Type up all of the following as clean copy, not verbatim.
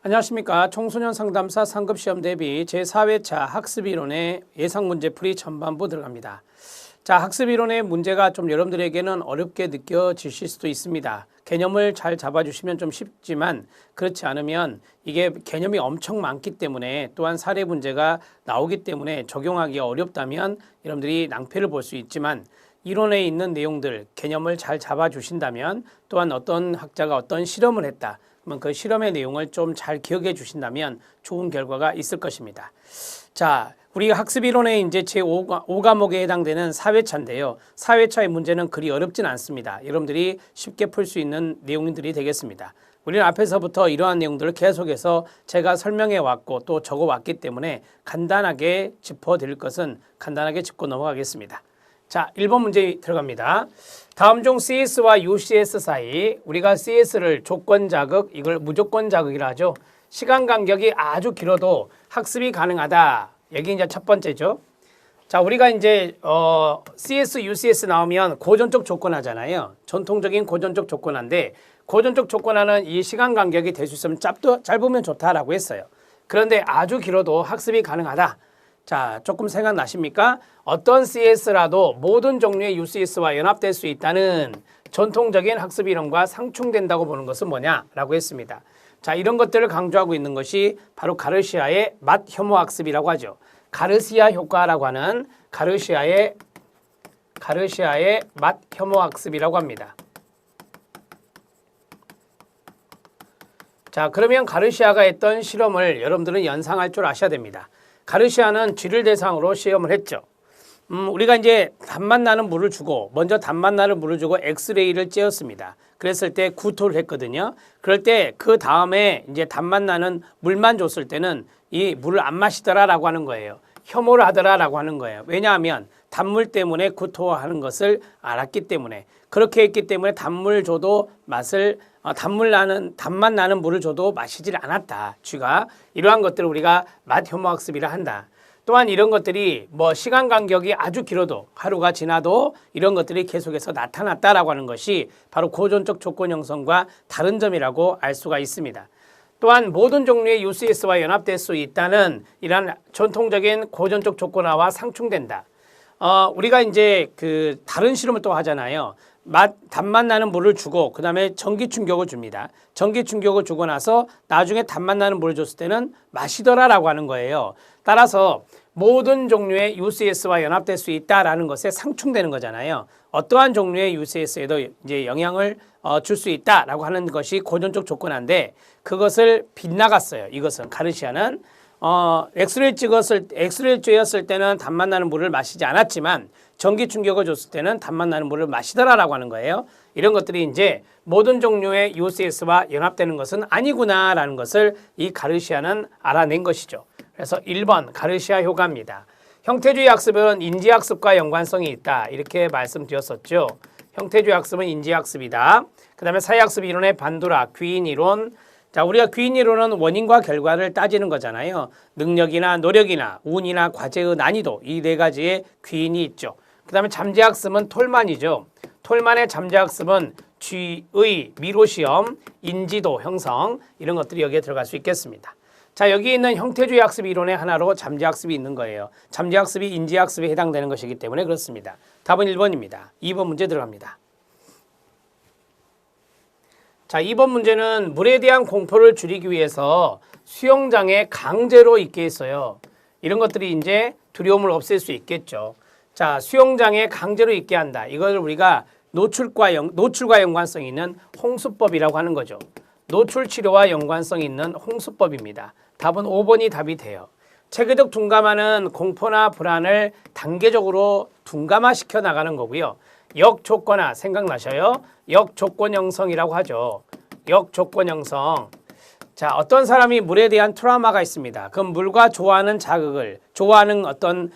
안녕하십니까. 청소년 상담사 상급시험 대비 제4회차 학습이론의 예상문제풀이 전반부 들어갑니다. 자, 학습이론의 문제가 좀 여러분들에게는 어렵게 느껴지실 수도 있습니다. 개념을 잘 잡아주시면 좀 쉽지만 그렇지 않으면 이게 개념이 엄청 많기 때문에 또한 사례 문제가 나오기 때문에 적용하기가 어렵다면 여러분들이 낭패를 볼 수 있지만 이론에 있는 내용들, 개념을 잘 잡아주신다면 또한 어떤 학자가 어떤 실험을 했다. 그러면 그 실험의 내용을 좀 잘 기억해 주신다면 좋은 결과가 있을 것입니다. 자, 우리가 학습이론의 이제 제5과목에 해당되는 4회차인데요. 4회차의 문제는 그리 어렵진 않습니다. 여러분들이 쉽게 풀 수 있는 내용들이 되겠습니다. 우리는 앞에서부터 이러한 내용들을 계속해서 제가 설명해 왔고 또 적어 왔기 때문에 간단하게 짚어드릴 것은 간단하게 짚고 넘어가겠습니다. 자, 1번 문제 들어갑니다. 다음 중 CS와 UCS 사이 우리가 CS를 조건 자극, 이걸 무조건 자극이라 하죠. 시간 간격이 아주 길어도 학습이 가능하다. 여기 이제 첫 번째죠. 자, 우리가 이제 CS, UCS 나오면 고전적 조건하잖아요. 전통적인 고전적 조건한데 고전적 조건하는 이 시간 간격이 될 수 있으면 짧으면 좋다라고 했어요. 그런데 아주 길어도 학습이 가능하다. 자, 조금 생각나십니까? 어떤 CS라도 모든 종류의 UCS와 연합될 수 있다는 전통적인 학습 이론과 상충된다고 보는 것은 뭐냐라고 했습니다. 자, 이런 것들을 강조하고 있는 것이 바로 가르시아의 맛 혐오 학습이라고 하죠. 가르시아 효과라고 하는 가르시아의 맛 혐오 학습이라고 합니다. 자, 그러면 가르시아가 했던 실험을 여러분들은 연상할 줄 아셔야 됩니다. 가르시아는 쥐를 대상으로 시험을 했죠. 우리가 이제 단맛 나는 물을 주고 먼저 단맛 나는 물을 주고 엑스레이를 쬐었습니다. 그랬을 때 구토를 했거든요. 그럴 때 그 다음에 이제 단맛 나는 물만 줬을 때는 이 물을 안 마시더라라고 하는 거예요. 혐오를 하더라라고 하는 거예요. 왜냐하면 단물 때문에 구토하는 것을 알았기 때문에 그렇게 했기 때문에 단물 줘도 단맛 나는 물을 줘도 마시질 않았다. 쥐가 이러한 것들을 우리가 맛 혐오 학습이라 한다. 또한 이런 것들이 뭐 시간 간격이 아주 길어도 하루가 지나도 이런 것들이 계속해서 나타났다라고 하는 것이 바로 고전적 조건 형성과 다른 점이라고 알 수가 있습니다. 또한 모든 종류의 UCS와 연합될 수 있다는 이러한 전통적인 고전적 조건화와 상충된다. 우리가 이제 그 다른 실험을 또 하잖아요. 단맛 나는 물을 주고 그 다음에 전기 충격을 줍니다. 전기 충격을 주고 나서 나중에 단맛 나는 물을 줬을 때는 마시더라라고 하는 거예요. 따라서 모든 종류의 UCS와 연합될 수 있다라는 것에 상충되는 거잖아요. 어떠한 종류의 UCS에도 이제 영향을 줄 수 있다라고 하는 것이 고전적 조건인데 그것을 빗나갔어요. 이것은 가르시아는 엑스레이를 쬐었을 때는 단맛 나는 물을 마시지 않았지만 전기 충격을 줬을 때는 단맛 나는 물을 마시더라라고 하는 거예요. 이런 것들이 이제 모든 종류의 UCS와 연합되는 것은 아니구나라는 것을 이 가르시아는 알아낸 것이죠. 그래서 1번 가르시아 효과입니다. 형태주의 학습은 인지학습과 연관성이 있다. 이렇게 말씀드렸었죠. 형태주의 학습은 인지학습이다. 그 다음에 사회학습 이론의 반도락, 귀인 이론. 자, 우리가 귀인 이론은 원인과 결과를 따지는 거잖아요. 능력이나 노력이나 운이나 과제의 난이도 이 네 가지의 귀인이 있죠. 그 다음에 잠재학습은 톨만이죠. 톨만의 잠재학습은 쥐의 미로시험, 인지도 형성 이런 것들이 여기에 들어갈 수 있겠습니다. 자, 여기 있는 형태주의 학습 이론의 하나로 잠재학습이 있는 거예요. 잠재학습이 인지학습에 해당되는 것이기 때문에 그렇습니다. 답은 1번입니다. 2번 문제 들어갑니다. 자, 2번 문제는 물에 대한 공포를 줄이기 위해서 수영장에 강제로 있게 했어요. 이런 것들이 이제 두려움을 없앨 수 있겠죠. 자, 수영장에 강제로 있게 한다. 이걸 우리가 노출과 연관성이 있는 홍수법이라고 하는 거죠. 노출 치료와 연관성이 있는 홍수법입니다. 답은 5번이 답이 돼요. 체계적 둔감화는 공포나 불안을 단계적으로 둔감화시켜 나가는 거고요. 역조건화 생각나셔요? 역조건 형성이라고 하죠. 역조건 형성. 자, 어떤 사람이 물에 대한 트라우마가 있습니다. 그럼 물과 좋아하는 자극을, 좋아하는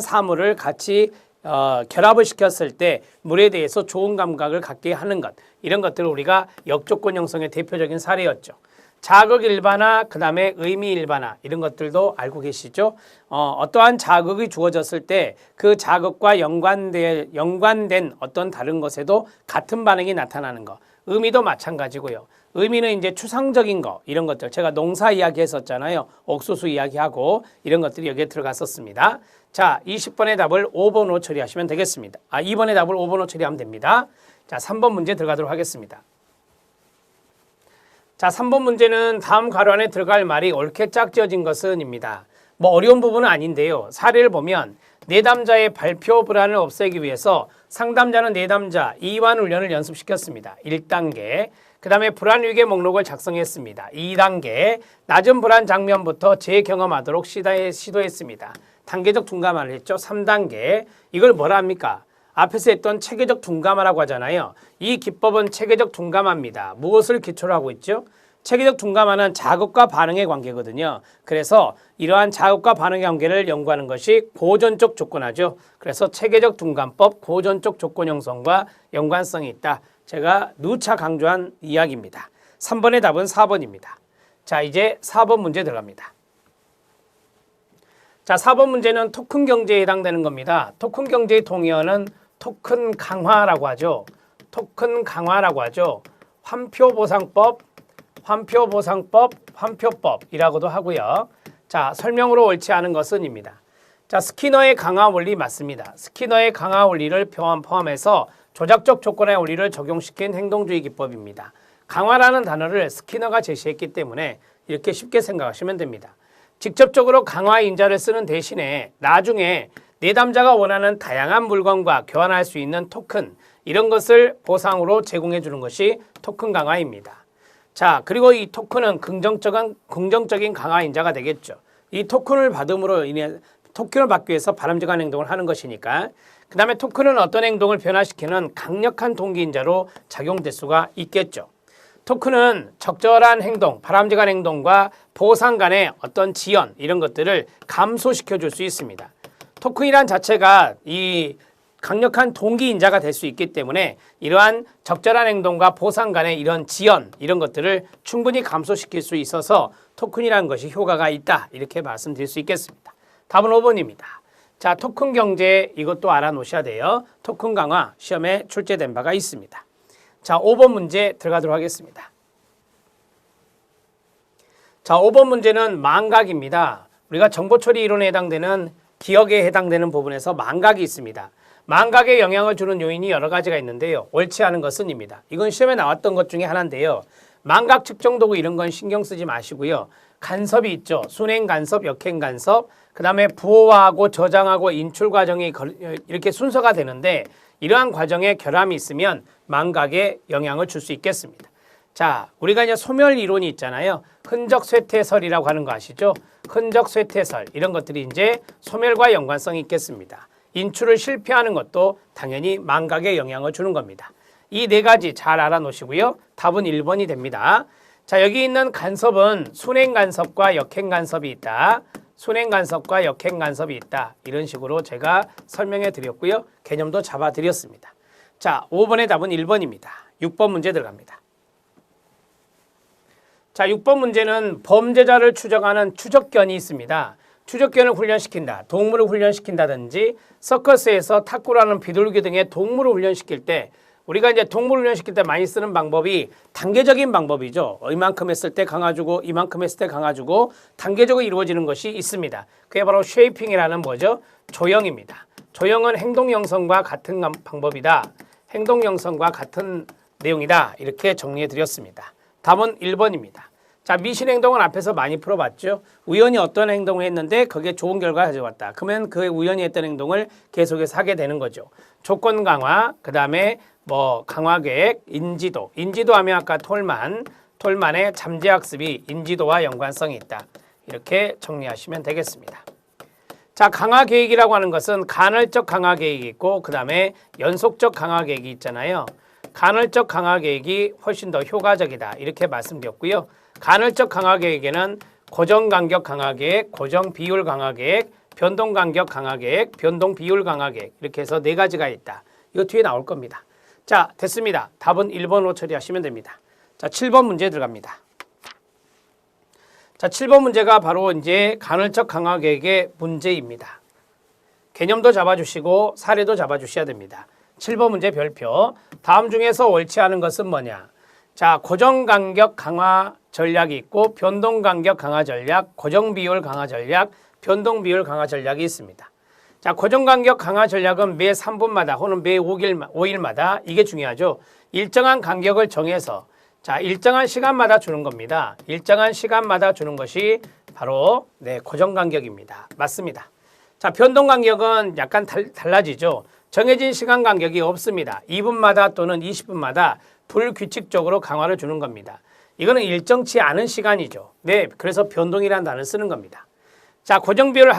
사물을 같이 결합을 시켰을 때 물에 대해서 좋은 감각을 갖게 하는 것. 이런 것들을 우리가 역조건 형성의 대표적인 사례였죠. 자극 일반화, 그 다음에 의미 일반화 이런 것들도 알고 계시죠? 어떠한 자극이 주어졌을 때 그 자극과 연관된 어떤 다른 것에도 같은 반응이 나타나는 것. 의미도 마찬가지고요. 의미는 이제 추상적인 거 이런 것들 제가 농사 이야기 했었잖아요. 옥수수 이야기하고 이런 것들이 여기에 들어갔었습니다. 자, 20번의 답을 5번으로 처리하시면 되겠습니다. 2번의 답을 5번으로 처리하면 됩니다. 자, 3번 문제 들어가도록 하겠습니다. 자, 3번 문제는 다음 가로 안에 들어갈 말이 옳게 짝지어진 것은입니다. 뭐 어려운 부분은 아닌데요. 사례를 보면 내담자의 발표 불안을 없애기 위해서 상담자는 내담자 이완 훈련을 연습시켰습니다. 1단계. 그 다음에 불안위기의 목록을 작성했습니다. 2단계. 낮은 불안 장면부터 재경험하도록 시도했습니다. 단계적 둔감화를 했죠. 3단계. 이걸 뭐라 합니까? 앞에서 했던 체계적 둔감화라고 하잖아요. 이 기법은 체계적 둔감화입니다. 무엇을 기초로 하고 있죠? 체계적 둔감화는 자극과 반응의 관계거든요. 그래서 이러한 자극과 반응의 관계를 연구하는 것이 고전적 조건하죠. 그래서 체계적 둔감법, 고전적 조건 형성과 연관성이 있다. 제가 누차 강조한 이야기입니다. 3번의 답은 4번입니다. 자, 이제 4번 문제 들어갑니다. 자, 4번 문제는 토큰 경제에 해당되는 겁니다. 토큰 경제의 동의어는 토큰 강화라고 하죠. 토큰 강화라고 하죠. 환표보상법, 환표법이라고도 하고요. 자, 설명으로 옳지 않은 것은입니다. 자, 스키너의 강화 원리 맞습니다. 스키너의 강화 원리를 포함해서 조작적 조건의 원리를 적용시킨 행동주의 기법입니다. 강화라는 단어를 스키너가 제시했기 때문에 이렇게 쉽게 생각하시면 됩니다. 직접적으로 강화 인자를 쓰는 대신에 나중에 내담자가 원하는 다양한 물건과 교환할 수 있는 토큰 이런 것을 보상으로 제공해 주는 것이 토큰 강화입니다. 자, 그리고 이 토큰은 긍정적인 강화 인자가 되겠죠. 이 토큰을 받음으로 인해 토큰을 받기 위해서 바람직한 행동을 하는 것이니까. 그 다음에 토큰은 어떤 행동을 변화시키는 강력한 동기 인자로 작용될 수가 있겠죠. 토큰은 적절한 행동, 바람직한 행동과 보상 간의 어떤 지연 이런 것들을 감소시켜 줄 수 있습니다. 토큰이란 자체가 이 강력한 동기 인자가 될 수 있기 때문에 이러한 적절한 행동과 보상 간의 이런 지연 이런 것들을 충분히 감소시킬 수 있어서 토큰이라는 것이 효과가 있다 이렇게 말씀드릴 수 있겠습니다. 답은 5번입니다. 자, 토큰 경제 이것도 알아놓으셔야 돼요. 토큰 강화 시험에 출제된 바가 있습니다. 자, 5번 문제 들어가도록 하겠습니다. 자, 5번 문제는 망각입니다. 우리가 정보처리 이론에 해당되는 기억에 해당되는 부분에서 망각이 있습니다. 망각에 영향을 주는 요인이 여러 가지가 있는데요. 옳지 않은 것은입니다. 이건 시험에 나왔던 것 중에 하나인데요. 망각 측정 도구 이런 건 신경 쓰지 마시고요. 간섭이 있죠. 순행 간섭, 역행 간섭, 그 다음에 부호화하고 저장하고 인출 과정이 이렇게 순서가 되는데 이러한 과정에 결함이 있으면 망각에 영향을 줄 수 있겠습니다. 자, 우리가 이제 소멸 이론이 있잖아요. 흔적 쇠퇴설이라고 하는 거 아시죠? 흔적 쇠퇴설 이런 것들이 이제 소멸과 연관성이 있겠습니다. 인출을 실패하는 것도 당연히 망각에 영향을 주는 겁니다. 이 네 가지 잘 알아놓으시고요. 답은 1번이 됩니다. 자, 여기 있는 간섭은 순행 간섭과 역행 간섭이 있다. 순행 간섭과 역행 간섭이 있다. 이런 식으로 제가 설명해 드렸고요. 개념도 잡아 드렸습니다. 자, 5번의 답은 1번입니다. 6번 문제 들어갑니다. 자, 6번 문제는 범죄자를 추적하는 추적견이 있습니다. 추적견을 훈련시킨다. 동물을 훈련시킨다든지 서커스에서 탁구라는 비둘기 등의 동물을 훈련시킬 때 우리가 이제 동물 훈련시킬 때 많이 쓰는 방법이 단계적인 방법이죠. 이만큼 했을 때 강화 주고 이만큼 했을 때 강화 주고 단계적으로 이루어지는 것이 있습니다. 그게 바로 쉐이핑이라는 뭐죠? 조형입니다. 조형은 행동 형성과 같은 방법이다. 행동 형성과 같은 내용이다. 이렇게 정리해 드렸습니다. 답은 1번입니다. 자, 미신행동은 앞에서 많이 풀어봤죠. 우연히 어떤 행동을 했는데 그게 좋은 결과가 가져왔다. 그러면 그 우연히 했던 행동을 계속해서 하게 되는 거죠. 조건 강화, 그 다음에 뭐 강화 계획, 인지도. 인지도 하면 아까 톨만의 잠재학습이 인지도와 연관성이 있다. 이렇게 정리하시면 되겠습니다. 자, 강화 계획이라고 하는 것은 간헐적 강화 계획이 있고 그 다음에 연속적 강화 계획이 있잖아요. 간헐적 강화 계획이 훨씬 더 효과적이다. 이렇게 말씀드렸고요. 간헐적 강화 계획에는 고정 간격 강화 계획, 고정 비율 강화 계획, 변동 간격 강화 계획, 변동 비율 강화 계획 이렇게 해서 네 가지가 있다. 이거 뒤에 나올 겁니다. 자, 됐습니다. 답은 1번으로 처리하시면 됩니다. 자, 7번 문제 들어갑니다. 자, 7번 문제가 바로 이제 간헐적 강화 계획의 문제입니다. 개념도 잡아주시고 사례도 잡아주셔야 됩니다. 7번 문제 별표. 다음 중에서 옳지 않은 것은 뭐냐? 자, 고정간격 강화 전략이 있고 변동간격 강화 전략, 고정비율 강화 전략, 변동비율 강화 전략이 있습니다. 자, 고정간격 강화 전략은 매 3분마다 혹은 매 5일마다 이게 중요하죠. 일정한 간격을 정해서 자, 일정한 시간마다 주는 겁니다. 일정한 시간마다 주는 것이 바로 고정간격입니다. 맞습니다. 자, 변동간격은 약간 달라지죠. 정해진 시간 간격이 없습니다. 2분마다 또는 20분마다 불규칙적으로 강화를 주는 겁니다. 이거는 일정치 않은 시간이죠. 네, 그래서 변동이라는 단어를 쓰는 겁니다. 자, 고정비율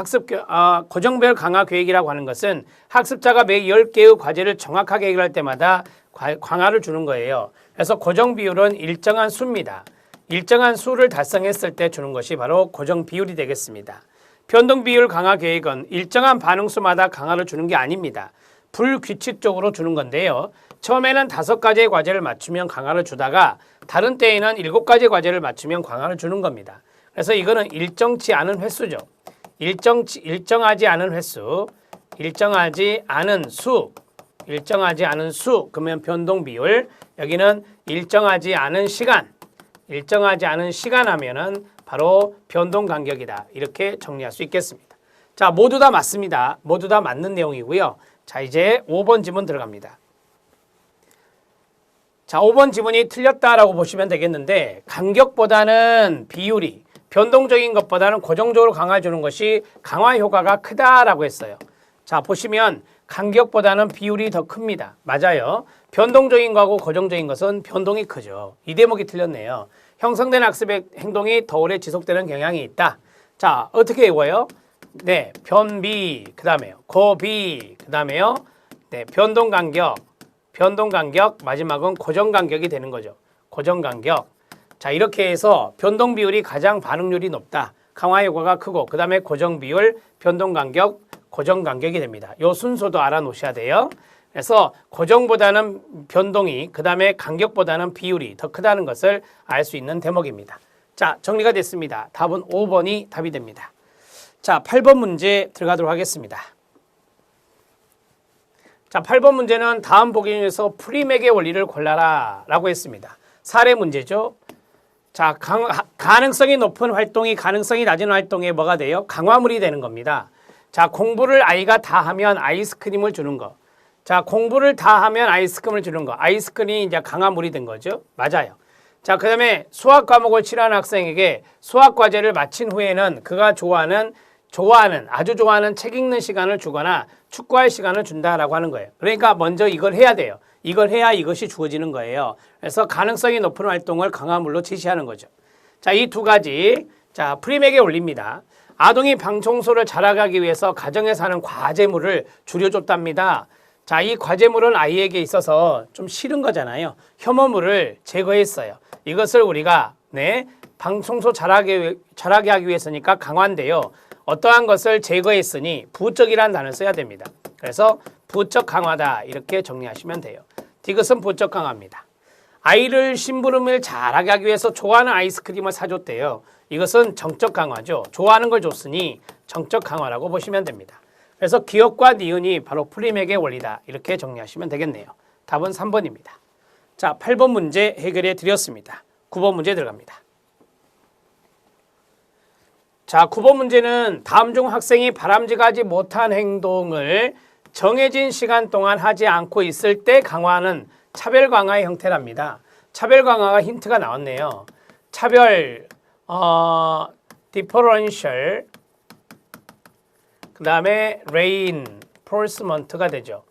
고정비율 강화 계획이라고 하는 것은 학습자가 매 10개의 과제를 정확하게 해결할 때마다 강화를 주는 거예요. 그래서 고정비율은 일정한 수입니다. 일정한 수를 달성했을 때 주는 것이 바로 고정비율이 되겠습니다. 변동비율 강화 계획은 일정한 반응수마다 강화를 주는 게 아닙니다. 불규칙적으로 주는 건데요. 처음에는 5가지의 과제를 맞추면 강화를 주다가 다른 때에는 7가지 과제를 맞추면 강화를 주는 겁니다. 그래서 이거는 일정치 않은 횟수죠. 일정하지 않은 횟수, 일정하지 않은 수, 그러면 변동비율, 여기는 일정하지 않은 시간 하면은 바로 변동간격이다. 이렇게 정리할 수 있겠습니다. 자, 모두 다 맞습니다. 모두 다 맞는 내용이고요. 자, 이제 5번 지문 들어갑니다. 자, 5번 지문이 틀렸다라고 보시면 되겠는데 간격보다는 비율이 변동적인 것보다는 고정적으로 강화해 주는 것이 강화 효과가 크다라고 했어요. 자, 보시면 간격보다는 비율이 더 큽니다. 맞아요. 변동적인 거하고 고정적인 것은 변동이 크죠. 이 대목이 틀렸네요. 형성된 학습의 행동이 더 오래 지속되는 경향이 있다. 자, 어떻게 외워요? 네, 변비, 그 다음에요. 고비, 그 다음에요. 네, 변동간격, 마지막은 고정간격이 되는 거죠. 고정간격. 자, 이렇게 해서 변동비율이 가장 반응률이 높다. 강화 효과가 크고, 그 다음에 고정비율, 변동간격, 고정간격이 됩니다. 이 순서도 알아놓으셔야 돼요. 그래서 고정보다는 변동이, 그 다음에 간격보다는 비율이 더 크다는 것을 알 수 있는 대목입니다. 자, 정리가 됐습니다. 답은 5번이 답이 됩니다. 자, 8번 문제 들어가도록 하겠습니다. 자, 8번 문제는 다음 보기 중에서 프리맥의 원리를 골라라 라고 했습니다. 사례 문제죠. 자, 가능성이 높은 활동이 가능성이 낮은 활동에 뭐가 돼요? 강화물이 되는 겁니다. 자, 공부를 아이가 다 하면 아이스크림을 주는 거. 자, 공부를 다 하면 아이스크림을 주는 거. 아이스크림이 이제 강화물이 된 거죠. 맞아요. 자, 그 다음에 수학 과목을 치료하는 학생에게 수학 과제를 마친 후에는 그가 아주 좋아하는 책 읽는 시간을 주거나 축구할 시간을 준다라고 하는 거예요. 그러니까 먼저 이걸 해야 돼요. 이걸 해야 이것이 주어지는 거예요. 그래서 가능성이 높은 활동을 강화물로 제시하는 거죠. 자, 이 두 가지. 자, 프리맥의 원리입니다. 아동이 방 청소를 잘하게 하기 위해서 가정에서 하는 과제물을 줄여줬답니다. 자, 이 과제물은 아이에게 있어서 좀 싫은 거잖아요. 혐오물을 제거했어요. 이것을 우리가 방 청소 잘하게 하기 위해서니까 강화인데요. 어떠한 것을 제거했으니 부적이라는 단어를 써야 됩니다. 그래서 부적 강화다 이렇게 정리하시면 돼요. 디귿은 부적 강화입니다. 아이를 심부름을 잘하게 하기 위해서 좋아하는 아이스크림을 사줬대요. 이것은 정적 강화죠. 좋아하는 걸 줬으니 정적 강화라고 보시면 됩니다. 그래서 기억과 니은이 바로 프리맥의 원리다 이렇게 정리하시면 되겠네요. 답은 3번입니다. 자, 8번 문제 해결해 드렸습니다. 9번 문제 들어갑니다. 자, 9번 문제는 다음 중 학생이 바람직하지 못한 행동을 정해진 시간 동안 하지 않고 있을 때 강화하는 차별 강화의 형태랍니다. 차별 강화가 힌트가 나왔네요. 차별, differential, 그 다음에 reinforcement가 되죠.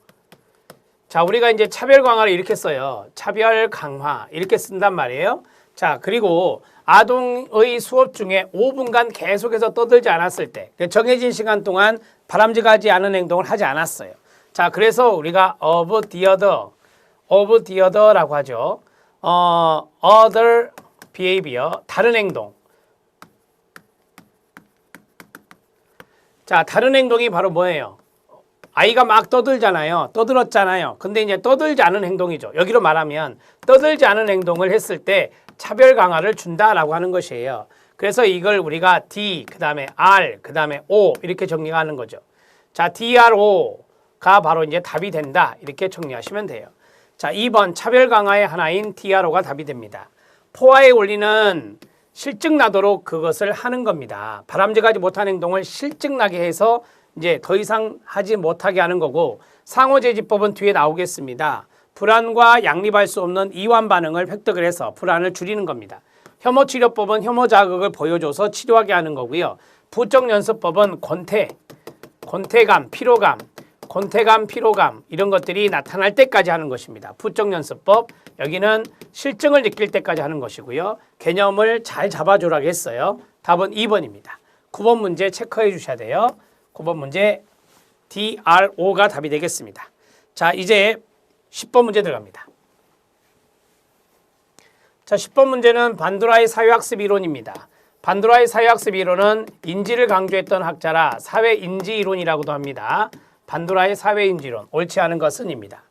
자, 우리가 이제 차별 강화를 이렇게 써요. 차별 강화 이렇게 쓴단 말이에요. 자, 그리고 아동의 수업 중에 5분간 계속해서 떠들지 않았을 때 정해진 시간 동안 바람직하지 않은 행동을 하지 않았어요. 자, 그래서 우리가 of the other라고 하죠. other behavior, 다른 행동. 자, 다른 행동이 바로 뭐예요? 아이가 막 떠들잖아요. 떠들었잖아요. 근데 이제 떠들지 않은 행동이죠. 여기로 말하면 떠들지 않은 행동을 했을 때 차별 강화를 준다라고 하는 것이에요. 그래서 이걸 우리가 D, 그 다음에 R, 그 다음에 O 이렇게 정리하는 거죠. 자, DRO, 가 바로 이제 답이 된다. 이렇게 정리하시면 돼요. 자, 2번 차별 강화의 하나인 DRO가 답이 됩니다. 포화의 원리는 실증나도록 그것을 하는 겁니다. 바람직하지 못한 행동을 실증나게 해서 이제 더 이상 하지 못하게 하는 거고, 상호제지법은 뒤에 나오겠습니다. 불안과 양립할 수 없는 이완 반응을 획득을 해서 불안을 줄이는 겁니다. 혐오치료법은 혐오 자극을 보여줘서 치료하게 하는 거고요. 부적연습법은 권태감, 피로감 이런 것들이 나타날 때까지 하는 것입니다. 부적연습법, 여기는 실증을 느낄 때까지 하는 것이고요. 개념을 잘 잡아주라고 했어요. 답은 2번입니다. 9번 문제 체크해 주셔야 돼요. 9번 문제 DRO가 답이 되겠습니다. 자, 이제 10번 문제 들어갑니다. 자, 10번 문제는 반두라의 사회학습 이론입니다. 반두라의 사회학습 이론은 인지를 강조했던 학자라 사회인지 이론이라고도 합니다. 반두라의 사회인지 이론, 옳지 않은 것은입니다.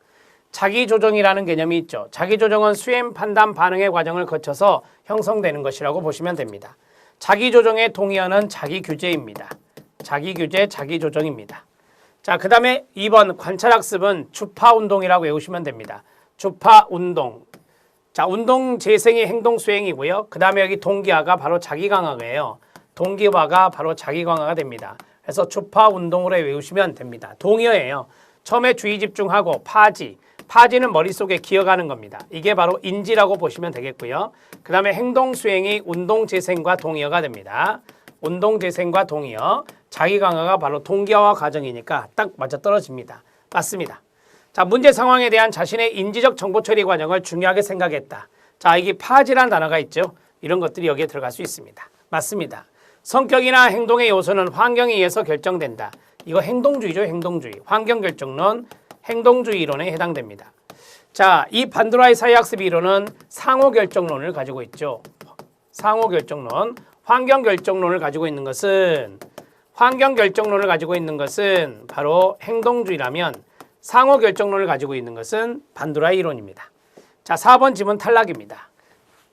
자기조정이라는 개념이 있죠. 자기조정은 수행, 판단, 반응의 과정을 거쳐서 형성되는 것이라고 보시면 됩니다. 자기조정의 동의어는 자기규제입니다. 자기규제, 자기조정입니다. 자, 그 다음에 2번 관찰학습은 주파운동이라고 외우시면 됩니다. 주파운동. 자, 운동 재생이 행동 수행이고요. 그 다음에 여기 동기화가 바로 자기강화예요. 동기화가 바로 자기강화가 됩니다. 그래서 주파운동으로 외우시면 됩니다. 동의어예요. 처음에 주의 집중하고 파지는 머릿속에 기억하는 겁니다. 이게 바로 인지라고 보시면 되겠고요. 그 다음에 행동 수행이 운동 재생과 동의어가 됩니다. 운동 재생과 동의어, 자기 강화가 바로 동기화 과정이니까 딱 맞아떨어집니다. 맞습니다. 자, 문제 상황에 대한 자신의 인지적 정보 처리 과정을 중요하게 생각했다. 자, 이게 파지라는 단어가 있죠. 이런 것들이 여기에 들어갈 수 있습니다. 맞습니다. 성격이나 행동의 요소는 환경에 의해서 결정된다. 이거 행동주의죠. 행동주의. 환경결정론, 행동주의 이론에 해당됩니다. 자, 이 반두라의 사회학습 이론은 상호결정론을 가지고 있죠. 상호결정론, 환경결정론을 가지고 있는 것은 바로 행동주의라면 상호결정론을 가지고 있는 것은 반두라의 이론입니다. 자, 4번 지문 탈락입니다.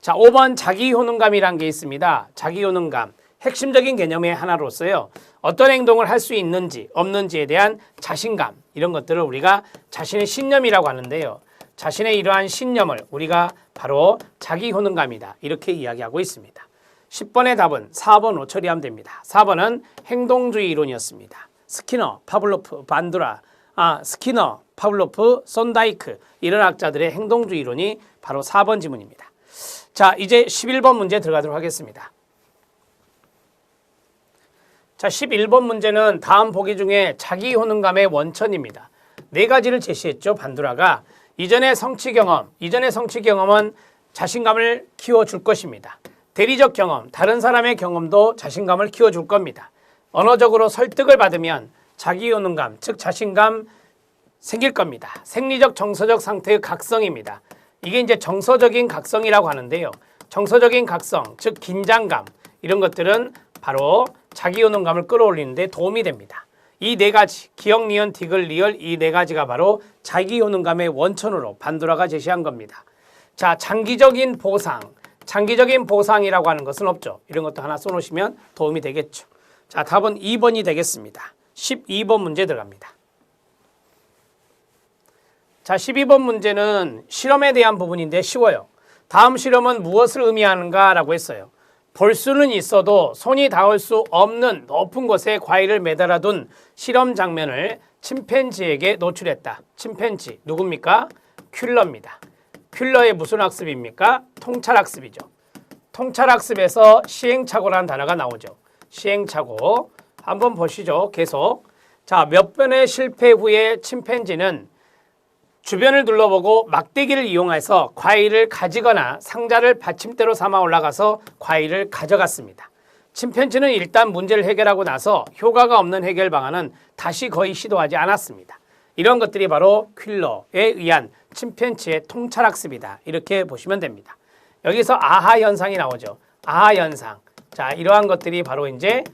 자, 5번 자기효능감이라는 게 있습니다. 자기효능감, 핵심적인 개념의 하나로서요. 어떤 행동을 할 수 있는지 없는지에 대한 자신감, 이런 것들을 우리가 자신의 신념이라고 하는데요. 자신의 이러한 신념을 우리가 바로 자기효능감이다. 이렇게 이야기하고 있습니다. 10번의 답은 4번 5 처리하면 됩니다. 4번은 행동주의 이론이었습니다. 스키너, 파블로프, 스키너, 파블로프, 손다이크 이런 학자들의 행동주의 이론이 바로 4번 지문입니다. 자, 이제 11번 문제 들어가도록 하겠습니다. 자, 11번 문제는 다음 보기 중에 자기효능감의 원천입니다. 네 가지를 제시했죠. 반두라가. 이전의 성취 경험은 자신감을 키워줄 것입니다. 대리적 경험, 다른 사람의 경험도 자신감을 키워줄 겁니다. 언어적으로 설득을 받으면 자기효능감, 즉 자신감 생길 겁니다. 생리적 정서적 상태의 각성입니다. 이게 이제 정서적인 각성이라고 하는데요. 정서적인 각성, 즉 긴장감 이런 것들은 바로 자기효능감을 끌어올리는 데 도움이 됩니다. 이 네 가지, 기억, 니은, 디귿, 리을 이 네 가지가 바로 자기효능감의 원천으로 반두라가 제시한 겁니다. 자, 장기적인 보상이라고 하는 것은 없죠. 이런 것도 하나 써놓으시면 도움이 되겠죠. 자, 답은 2번이 되겠습니다. 12번 문제 들어갑니다. 자, 12번 문제는 실험에 대한 부분인데 쉬워요. 다음 실험은 무엇을 의미하는가 라고 했어요. 볼 수는 있어도 손이 닿을 수 없는 높은 곳에 과일을 매달아 둔 실험 장면을 침팬지에게 노출했다. 침팬지 누굽니까? 퀼러입니다. 퀼러의 무슨 학습입니까? 통찰학습이죠. 통찰학습에서 시행착오라는 단어가 나오죠. 시행착오 한번 보시죠. 계속. 자, 몇 번의 실패 후에 침팬지는 주변을 둘러보고 막대기를 이용해서 과일을 가지거나 상자를 받침대로 삼아 올라가서 과일을 가져갔습니다. 침팬지는 일단 문제를 해결하고 나서 효과가 없는 해결 방안은 다시 거의 시도하지 않았습니다. 이런 것들이 바로 퀼러에 의한 침팬지의 통찰학습이다. 이렇게 보시면 됩니다. 여기서 아하 현상이 나오죠. 아하 현상. 자, 이러한 것들이 바로 이제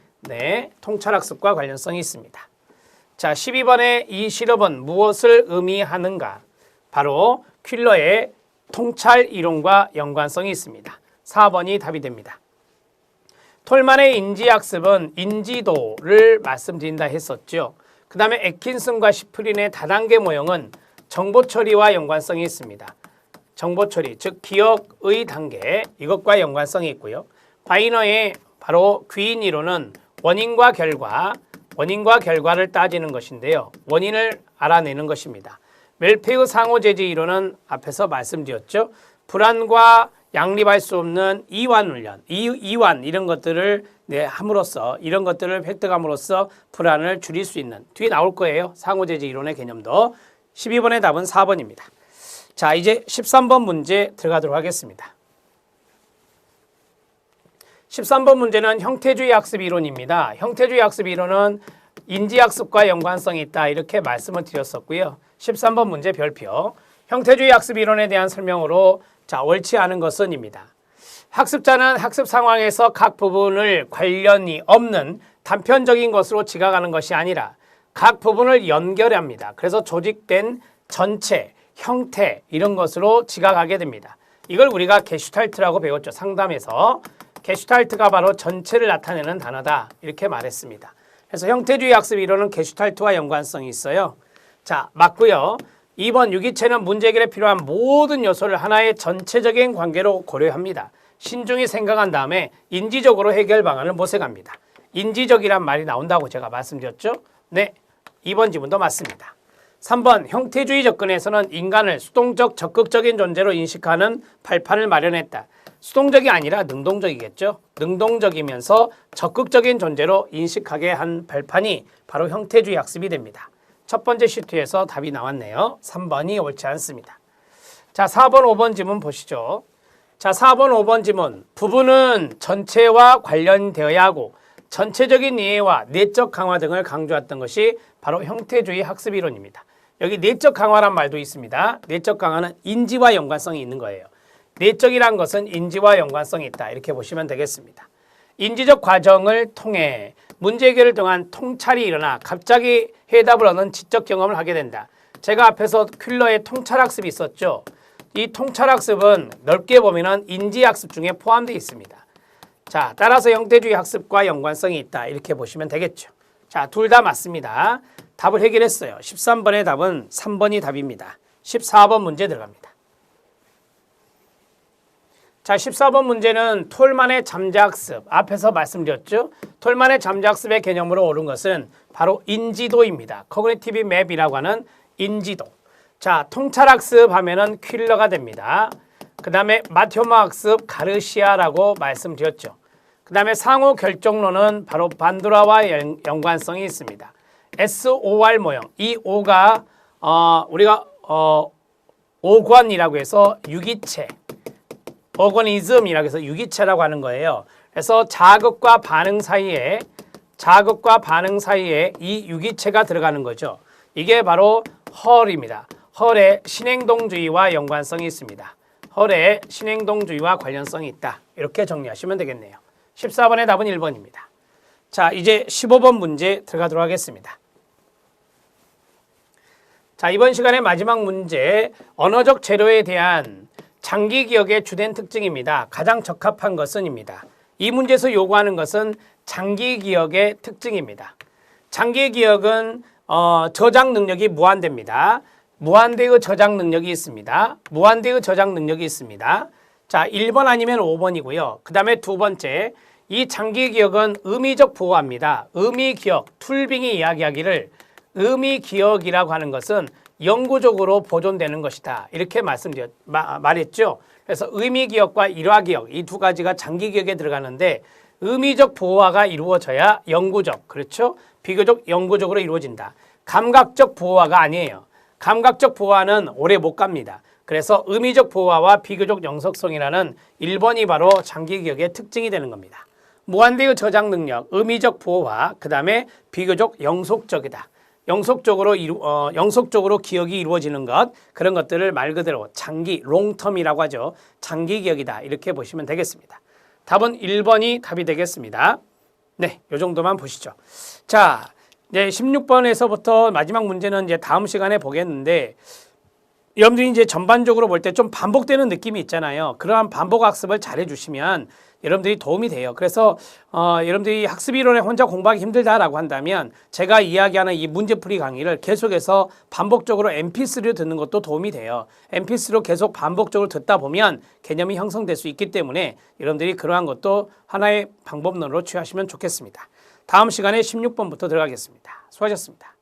통찰학습과 관련성이 있습니다. 자, 12번의 이 실험은 무엇을 의미하는가? 바로 퀼러의 통찰 이론과 연관성이 있습니다. 4번이 답이 됩니다. 톨만의 인지학습은 인지도를 말씀드린다 했었죠. 그 다음에 애킨슨과 시프린의 다단계 모형은 정보 처리와 연관성이 있습니다. 정보 처리, 즉 기억의 단계, 이것과 연관성이 있고요. 바이너의 바로 귀인 이론은 원인과 결과를 따지는 것인데요. 원인을 알아내는 것입니다. 멜페의 상호재지 이론은 앞에서 말씀드렸죠. 불안과 양립할 수 없는 이완 훈련, 이완 이런 것들을 함으로써 이런 것들을 획득함으로써 불안을 줄일 수 있는 뒤에 나올 거예요. 상호재지 이론의 개념도. 12번의 답은 4번입니다. 자, 이제 13번 문제 들어가도록 하겠습니다. 13번 문제는 형태주의 학습 이론입니다. 형태주의 학습 이론은 인지학습과 연관성이 있다 이렇게 말씀을 드렸었고요. 13번 문제 별표. 형태주의 학습 이론에 대한 설명으로 자, 옳지 않은 것은입니다. 학습자는 학습 상황에서 각 부분을 관련이 없는 단편적인 것으로 지각하는 것이 아니라 각 부분을 연결합니다. 그래서 조직된 전체, 형태 이런 것으로 지각하게 됩니다. 이걸 우리가 게슈탈트라고 배웠죠. 상담에서. 게슈탈트가 바로 전체를 나타내는 단어다 이렇게 말했습니다. 그래서 형태주의 학습 이론은 게슈탈트와 연관성이 있어요. 자, 맞고요. 2번 유기체는 문제 해결에 필요한 모든 요소를 하나의 전체적인 관계로 고려합니다. 신중히 생각한 다음에 인지적으로 해결 방안을 모색합니다. 인지적이란 말이 나온다고 제가 말씀드렸죠. 네, 2번 지문도 맞습니다. 3번 형태주의 접근에서는 인간을 수동적 적극적인 존재로 인식하는 발판을 마련했다. 수동적이 아니라 능동적이겠죠. 능동적이면서 적극적인 존재로 인식하게 한 발판이 바로 형태주의 학습이 됩니다. 첫 번째 시트에서 답이 나왔네요. 3번이 옳지 않습니다. 자, 4번, 5번 지문 보시죠. 자, 4번, 5번 지문. 부분은 전체와 관련되어야 하고 전체적인 이해와 내적 강화 등을 강조했던 것이 바로 형태주의 학습 이론입니다. 여기 내적 강화란 말도 있습니다. 내적 강화는 인지와 연관성이 있는 거예요. 내적이란 것은 인지와 연관성이 있다. 이렇게 보시면 되겠습니다. 인지적 과정을 통해 문제 해결을 통한 통찰이 일어나 갑자기 해답을 얻는 지적 경험을 하게 된다. 제가 앞에서 퀼러의 통찰학습이 있었죠. 이 통찰학습은 넓게 보면 인지학습 중에 포함되어 있습니다. 자, 따라서 형태주의 학습과 연관성이 있다. 이렇게 보시면 되겠죠. 자, 둘 다 맞습니다. 답을 해결했어요. 13번의 답은 3번이 답입니다. 14번 문제 들어갑니다. 자, 14번 문제는 톨만의 잠재학습. 앞에서 말씀드렸죠. 톨만의 잠재학습의 개념으로 옳은 것은 바로 인지도입니다. Cognitive Map이라고 하는 인지도. 자, 통찰학습 하면은 퀼러가 됩니다. 그 다음에 마테오마학습 가르시아라고 말씀드렸죠. 그 다음에 상호 결정론은 바로 반두라와 연관성이 있습니다. SOR 모형. 이 O가 우리가 오관이라고 해서 유기체. 오거니즘이라고 해서 유기체라고 하는 거예요. 그래서 자극과 반응 사이에 이 유기체가 들어가는 거죠. 이게 바로 헐입니다. 헐의 신행동주의와 연관성이 있습니다. 헐의 신행동주의와 관련성이 있다. 이렇게 정리하시면 되겠네요. 14번의 답은 1번입니다. 자, 이제 15번 문제 들어가도록 하겠습니다. 자, 이번 시간의 마지막 문제, 언어적 재료에 대한 장기 기억의 주된 특징입니다. 가장 적합한 것은입니다. 이 문제에서 요구하는 것은 장기 기억의 특징입니다. 장기 기억은 저장 능력이 무한대입니다. 무한대의 저장 능력이 있습니다. 무한대의 저장 능력이 있습니다. 자, 1번 아니면 5번이고요. 그 다음에 두 번째, 이 장기 기억은 의미적 보호합니다. 의미 기억, 툴빙이 이야기하기를 의미 기억이라고 하는 것은 영구적으로 보존되는 것이다. 이렇게 말했죠. 그래서 의미 기억과 일화 기억 이 두 가지가 장기 기억에 들어가는데 의미적 보호화가 이루어져야 영구적, 그렇죠? 비교적 영구적으로 이루어진다. 감각적 보호화가 아니에요. 감각적 보호화는 오래 못 갑니다. 그래서 의미적 보호화와 비교적 영속성이라는 1번이 바로 장기 기억의 특징이 되는 겁니다. 무한대의 저장 능력, 의미적 보호화, 그 다음에 비교적 영속적이다. 영속적으로 기억이 이루어지는 것, 그런 것들을 말 그대로 장기, 롱텀이라고 하죠. 장기 기억이다. 이렇게 보시면 되겠습니다. 답은 1번이 답이 되겠습니다. 네, 요 정도만 보시죠. 자, 이제 16번에서부터 마지막 문제는 이제 다음 시간에 보겠는데, 여러분들이 이제 전반적으로 볼 때 좀 반복되는 느낌이 있잖아요. 그러한 반복 학습을 잘 해주시면 여러분들이 도움이 돼요. 그래서 여러분들이 학습 이론에 혼자 공부하기 힘들다라고 한다면 제가 이야기하는 이 문제풀이 강의를 계속해서 반복적으로 MP3로 듣는 것도 도움이 돼요. MP3로 계속 반복적으로 듣다 보면 개념이 형성될 수 있기 때문에 여러분들이 그러한 것도 하나의 방법론으로 취하시면 좋겠습니다. 다음 시간에 16번부터 들어가겠습니다. 수고하셨습니다.